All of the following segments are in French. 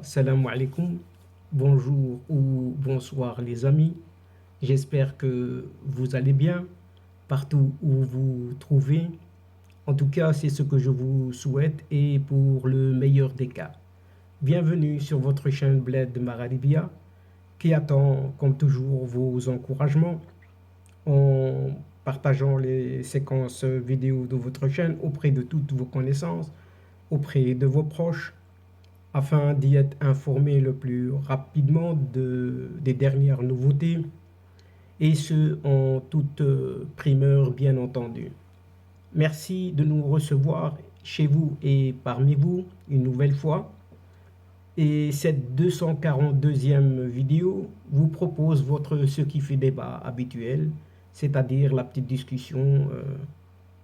Salam alaikum, bonjour ou bonsoir les amis. J'espère que vous allez bien partout où vous vous trouvez. En tout cas, c'est ce que je vous souhaite et pour le meilleur des cas. Bienvenue sur votre chaîne Bled Maralibia qui attend comme toujours vos encouragements en partageant les séquences vidéo de votre chaîne auprès de toutes vos connaissances, auprès de vos proches afin d'y être informé le plus rapidement des dernières nouveautés, et ce en toute primeur bien entendu. Merci de nous recevoir chez vous et parmi vous une nouvelle fois. Et cette 242e vidéo vous propose votre ce qui fait débat habituel, c'est-à-dire la petite discussion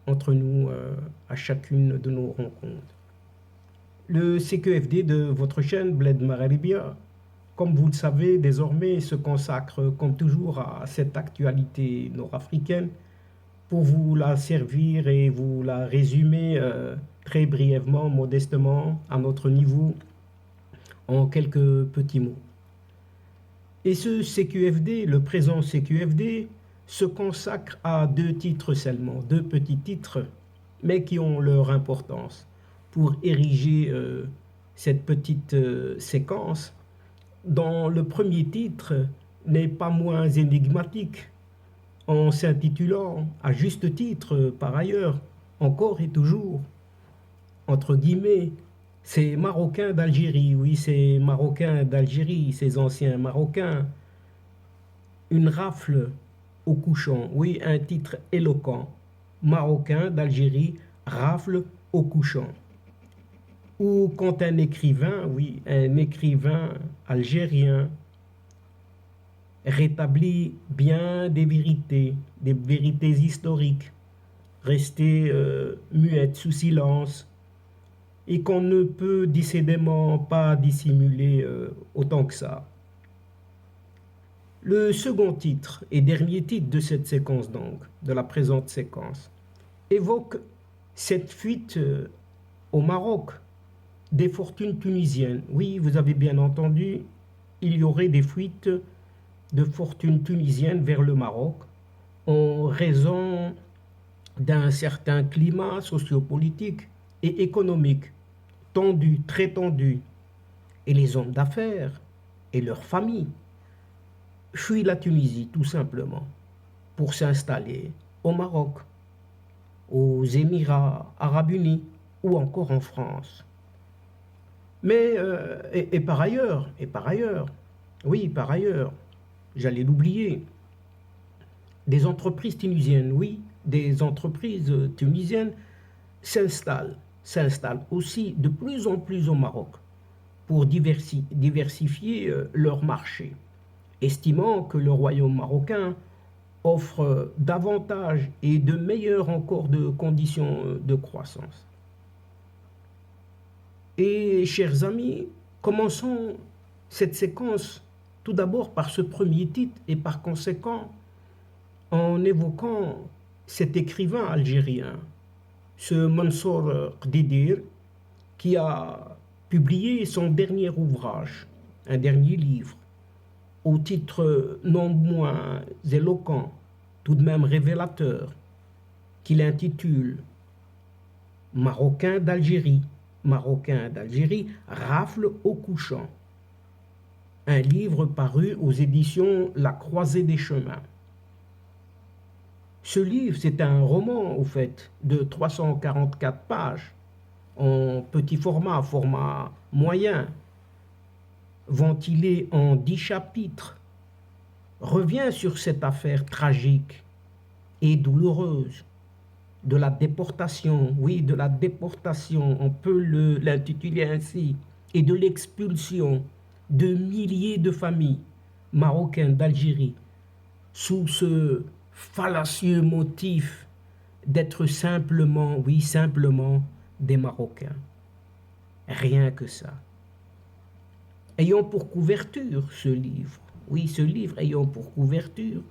entre nous à chacune de nos rencontres. Le CQFD de votre chaîne Bled Maralibia, comme vous le savez, désormais se consacre comme toujours à cette actualité nord-africaine pour vous la servir et vous la résumer très brièvement, modestement, à notre niveau, en quelques petits mots. Et ce CQFD, le présent CQFD, se consacre à deux titres seulement, deux petits titres, mais qui ont leur importance pour ériger cette petite séquence, dont le premier titre n'est pas moins énigmatique, en s'intitulant, à juste titre par ailleurs, encore et toujours, entre guillemets, ces Marocains d'Algérie, oui, ces Marocains d'Algérie, ces anciens Marocains, une rafle au couchant, oui, un titre éloquent, Marocains d'Algérie, rafle au couchant. Ou quand un écrivain, oui, un écrivain algérien, rétablit bien des vérités historiques, restées muettes sous silence, et qu'on ne peut décidément pas dissimuler autant que ça. Le second titre et dernier titre de cette séquence donc, de la présente séquence, évoque cette fuite au Maroc des fortunes tunisiennes. Oui, vous avez bien entendu, il y aurait des fuites de fortunes tunisiennes vers le Maroc en raison d'un certain climat sociopolitique et économique tendu, très tendu. Et les hommes d'affaires et leurs familles fuient la Tunisie tout simplement pour s'installer au Maroc, aux Émirats arabes unis ou encore en France. Mais, par ailleurs, oui, par ailleurs, j'allais l'oublier, des entreprises tunisiennes, oui, des entreprises tunisiennes s'installent aussi de plus en plus au Maroc pour diversifier leur marché, estimant que le royaume marocain offre davantage et de meilleures encore de conditions de croissance. Et chers amis, commençons cette séquence tout d'abord par ce premier titre et par conséquent en évoquant cet écrivain algérien, ce Mansour Qdidir, qui a publié son dernier ouvrage, un dernier livre, au titre non moins éloquent, tout de même révélateur, qu'il intitule Marocains d'Algérie. Marocains d'Algérie, rafle au couchant. Un livre paru aux éditions La Croisée des Chemins. Ce livre, c'est un roman, au fait, de 344 pages, en petit format moyen, ventilé en 10 chapitres, revient sur cette affaire tragique et douloureuse de la déportation, oui, de la déportation, on peut l'intituler ainsi, et de l'expulsion de milliers de familles marocaines d'Algérie sous ce fallacieux motif d'être simplement, oui, simplement des Marocains. Rien que ça. Ayant pour couverture ce livre, oui, ce livre ayant pour couverture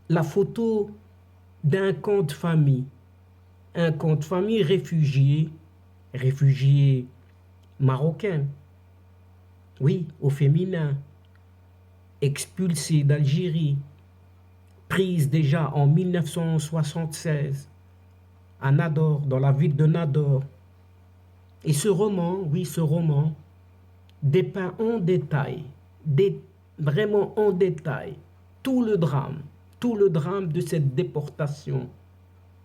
la photo d'un camp de famille, un camp de famille réfugiés marocains, oui, au féminin, expulsée d'Algérie, prise déjà en 1976 à Nador, dans la ville de Nador. Et ce roman, oui, ce roman, dépeint en détail, vraiment en détail, tout le drame de cette déportation.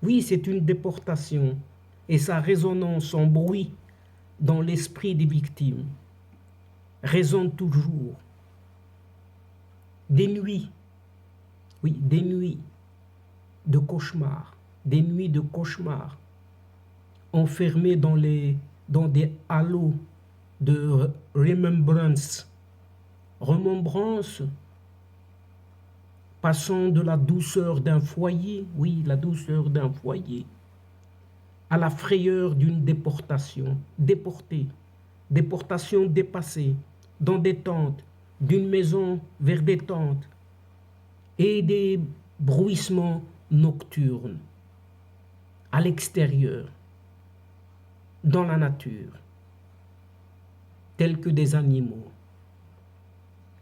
Oui, c'est une déportation et sa résonance en bruit dans l'esprit des victimes résonne toujours. Des nuits, oui, des nuits de cauchemars, enfermés dans des halos de remembrance, passant de la douceur d'un foyer, oui, la douceur d'un foyer, à la frayeur d'une déportation, déportation dépassée, dans des tentes, d'une maison vers des tentes, et des bruissements nocturnes, à l'extérieur, dans la nature, tels que des animaux.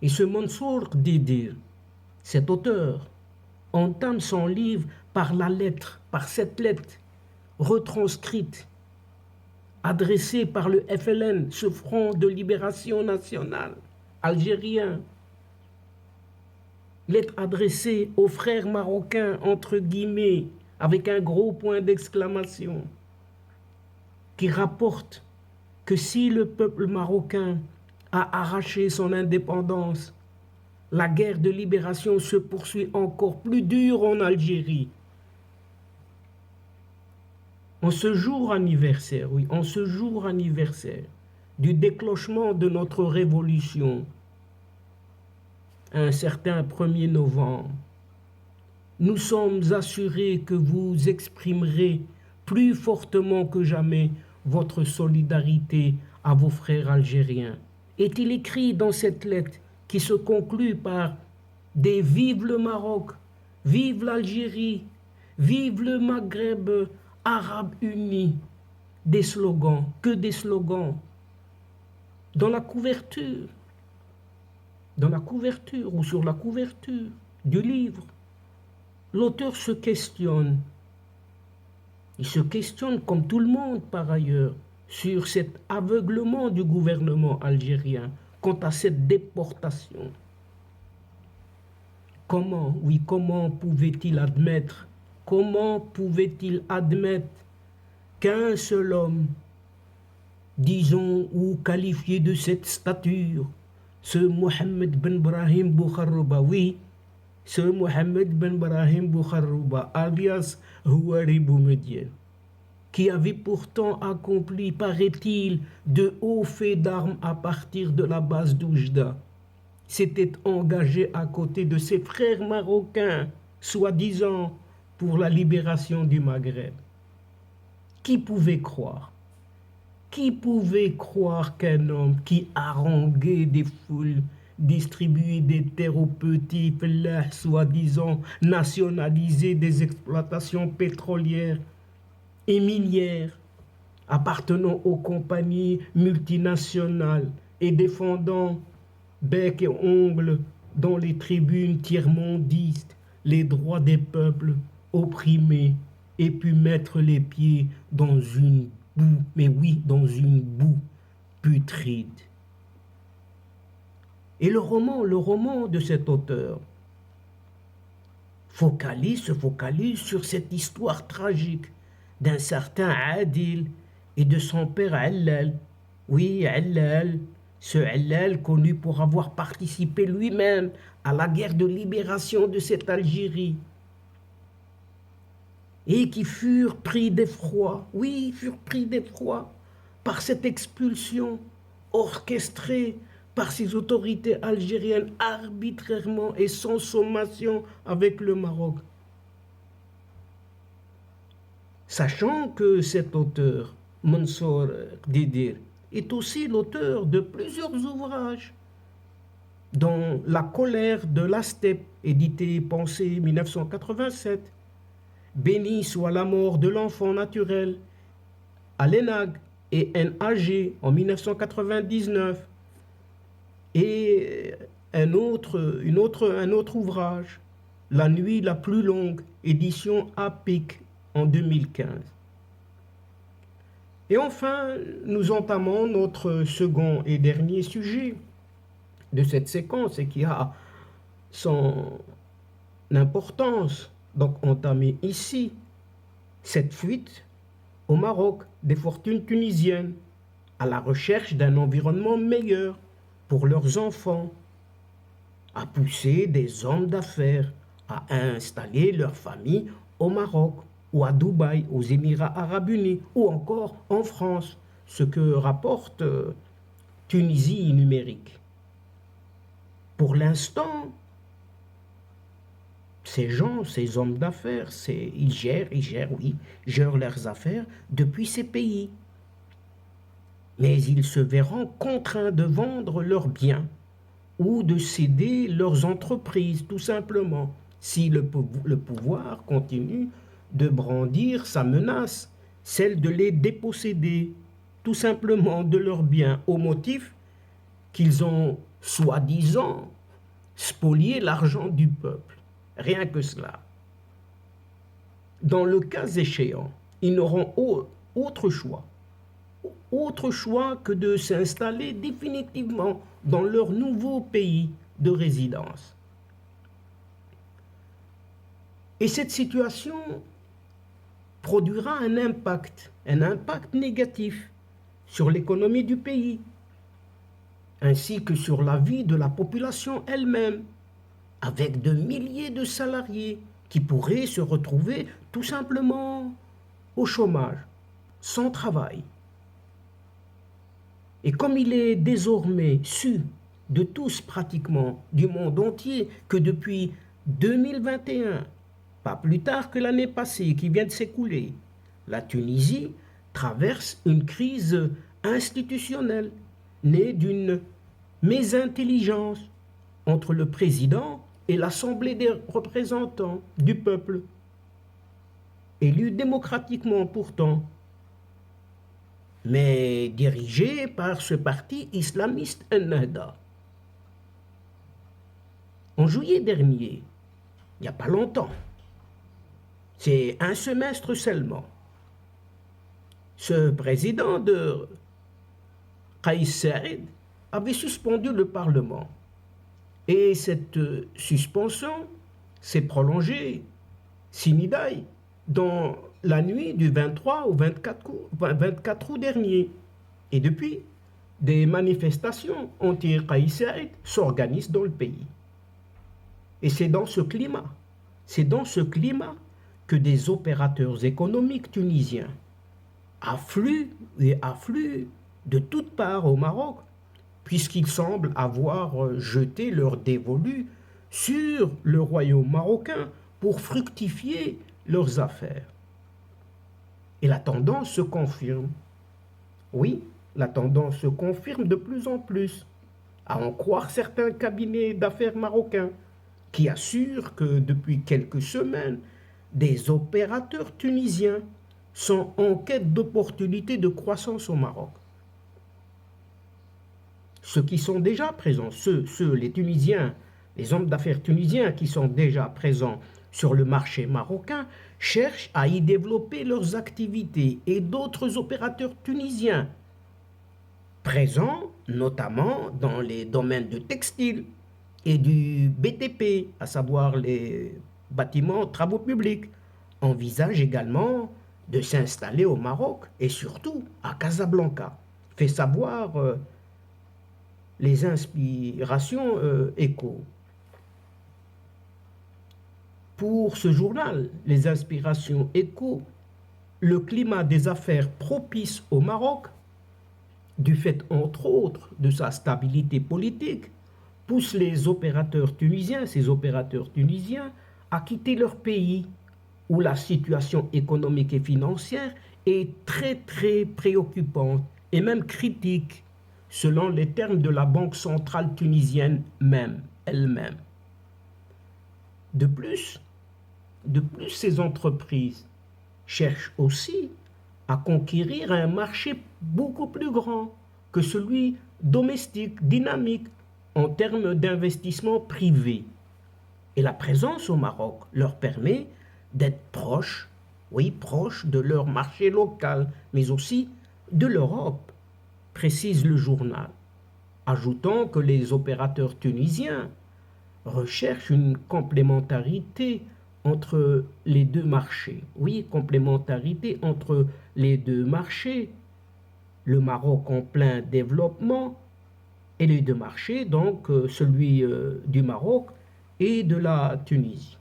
Et ce Mansour Didir, cet auteur, entame son livre par la lettre, par cette lettre retranscrite, adressée par le FLN, ce Front de Libération Nationale algérien. Lettre adressée aux frères marocains, entre guillemets, avec un gros point d'exclamation, qui rapporte que si le peuple marocain a arraché son indépendance, la guerre de libération se poursuit encore plus dure en Algérie. En ce jour anniversaire, oui, en ce jour anniversaire du déclenchement de notre révolution, un certain 1er novembre, nous sommes assurés que vous exprimerez plus fortement que jamais votre solidarité à vos frères algériens. Est-il écrit dans cette lettre qui se conclut par des vive le Maroc, vive l'Algérie, vive le Maghreb arabe uni, des slogans, que des slogans. Dans la couverture ou sur la couverture du livre, l'auteur se questionne. Il se questionne, comme tout le monde par ailleurs, sur cet aveuglement du gouvernement algérien quant à cette déportation. Comment pouvait-il admettre qu'un seul homme, disons, ou qualifié de cette stature, ce Mohamed Ben Brahim Boukharbouba, oui, ce Mohamed Ben Brahim Boukharbouba, alias Houari Boumediene, qui avait pourtant accompli, paraît-il, de hauts faits d'armes à partir de la base d'Oujda, s'était engagé à côté de ses frères marocains, soi-disant pour la libération du Maghreb. Qui pouvait croire qu'un homme qui haranguait des foules, distribuait des terres aux petits fellahs, soi-disant nationaliser des exploitations pétrolières et minières appartenant aux compagnies multinationales et défendant bec et ongles dans les tribunes tiers-mondistes les droits des peuples opprimés et puis mettre les pieds dans une boue, mais oui, dans une boue putride. Et le roman de cet auteur se focalise sur cette histoire tragique d'un certain Adil et de son père Allal. Oui, Allal, ce Allal connu pour avoir participé lui-même à la guerre de libération de cette Algérie, et qui furent pris d'effroi, par cette expulsion orchestrée par ces autorités algériennes arbitrairement et sans sommation avec le Maroc. Sachant que cet auteur, Mansour Didir, est aussi l'auteur de plusieurs ouvrages, dont La colère de la steppe, édité Pensée 1987, Béni soit la mort de l'enfant naturel, à l'ENAG et NAG en 1999, et un autre ouvrage, La nuit la plus longue, édition APIC en 2015. Et enfin, nous entamons notre second et dernier sujet de cette séquence et qui a son importance, donc entamé ici, cette fuite au Maroc des fortunes tunisiennes à la recherche d'un environnement meilleur pour leurs enfants, a poussé des hommes d'affaires à installer leur famille au Maroc ou à Dubaï, aux Émirats arabes unis ou encore en France, ce que rapporte Tunisie numérique. Pour l'instant, ces gens, ces hommes d'affaires, ils gèrent leurs affaires depuis ces pays. Mais ils se verront contraints de vendre leurs biens ou de céder leurs entreprises, tout simplement, si le pouvoir continue de brandir sa menace, celle de les déposséder, tout simplement, de leurs biens, au motif qu'ils ont, soi-disant, spolié l'argent du peuple. Rien que cela. Dans le cas échéant, ils n'auront autre choix que de s'installer définitivement dans leur nouveau pays de résidence. Et cette situation produira un impact négatif sur l'économie du pays, ainsi que sur la vie de la population elle-même, avec de milliers de salariés qui pourraient se retrouver tout simplement au chômage, sans travail. Et comme il est désormais su de tous pratiquement du monde entier que depuis 2021, pas plus tard que l'année passée qui vient de s'écouler, la Tunisie traverse une crise institutionnelle née d'une mésintelligence entre le président et l'Assemblée des représentants du peuple, élu démocratiquement pourtant, mais dirigé par ce parti islamiste Ennahda. En juillet dernier, il n'y a pas longtemps, c'est un semestre seulement, ce président de Kais Saïed avait suspendu le Parlement. Et cette suspension s'est prolongée, sine die, dans la nuit du 23 au 24 août dernier. Et depuis, des manifestations anti-Kais Saïed s'organisent dans le pays. Et c'est dans ce climat que des opérateurs économiques tunisiens affluent de toutes parts au Maroc, puisqu'ils semblent avoir jeté leur dévolu sur le royaume marocain pour fructifier leurs affaires. Et la tendance se confirme. Oui, la tendance se confirme de plus en plus, à en croire certains cabinets d'affaires marocains qui assurent que depuis quelques semaines, des opérateurs tunisiens sont en quête d'opportunités de croissance au Maroc. Ceux qui sont déjà présents, les Tunisiens, les hommes d'affaires tunisiens qui sont déjà présents sur le marché marocain, cherchent à y développer leurs activités, et d'autres opérateurs tunisiens, présents notamment dans les domaines de textile et du BTP, à savoir les bâtiments, travaux publics, envisagent également de s'installer au Maroc et surtout à Casablanca, fait savoir les inspirations écho. Pour ce journal, les inspirations écho, le climat des affaires propice au Maroc, du fait entre autres de sa stabilité politique, pousse les opérateurs tunisiens, ces opérateurs tunisiens, à quitter leur pays où la situation économique et financière est très très préoccupante et même critique, selon les termes de la Banque centrale tunisienne elle-même. De plus, ces entreprises cherchent aussi à conquérir un marché beaucoup plus grand que celui domestique, dynamique, en termes d'investissement privé. Et la présence au Maroc leur permet d'être proches, oui, proches de leur marché local, mais aussi de l'Europe, précise le journal, ajoutant que les opérateurs tunisiens recherchent une complémentarité entre les deux marchés. Oui, complémentarité entre les deux marchés, le Maroc en plein développement et les deux marchés, donc celui du Maroc et de la Tunisie.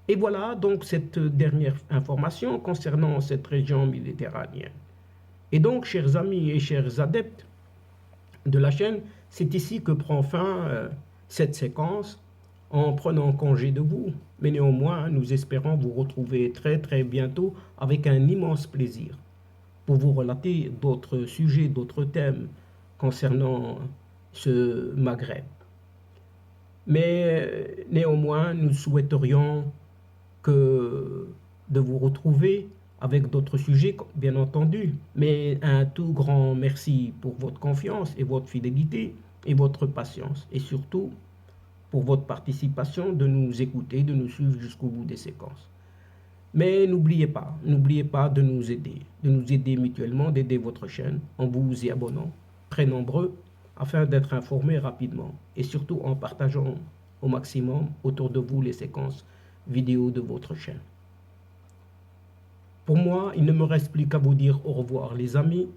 Et voilà donc cette dernière information concernant cette région méditerranéenne. Et donc, chers amis et chers adeptes de la chaîne, c'est ici que prend fin cette séquence en prenant congé de vous. Mais néanmoins, nous espérons vous retrouver très très bientôt avec un immense plaisir pour vous relater d'autres sujets, d'autres thèmes concernant ce Maghreb. Mais néanmoins, nous souhaiterions que de vous retrouver avec d'autres sujets, bien entendu. Mais un tout grand merci pour votre confiance et votre fidélité et votre patience. Et surtout, pour votre participation, de nous écouter, de nous suivre jusqu'au bout des séquences. Mais n'oubliez pas de nous aider mutuellement, d'aider votre chaîne en vous y abonnant, très nombreux, afin d'être informés rapidement et surtout en partageant au maximum autour de vous les séquences vidéo de votre chaîne. Pour moi, il ne me reste plus qu'à vous dire au revoir les amis.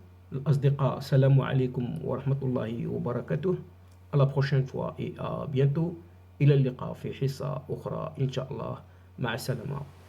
Asdiqa, salamu alaikum wa rahmatullahi wa barakatuh. À la prochaine fois et à bientôt. إلى اللقاء في حصة أخرى إن شاء الله. مع السلامة.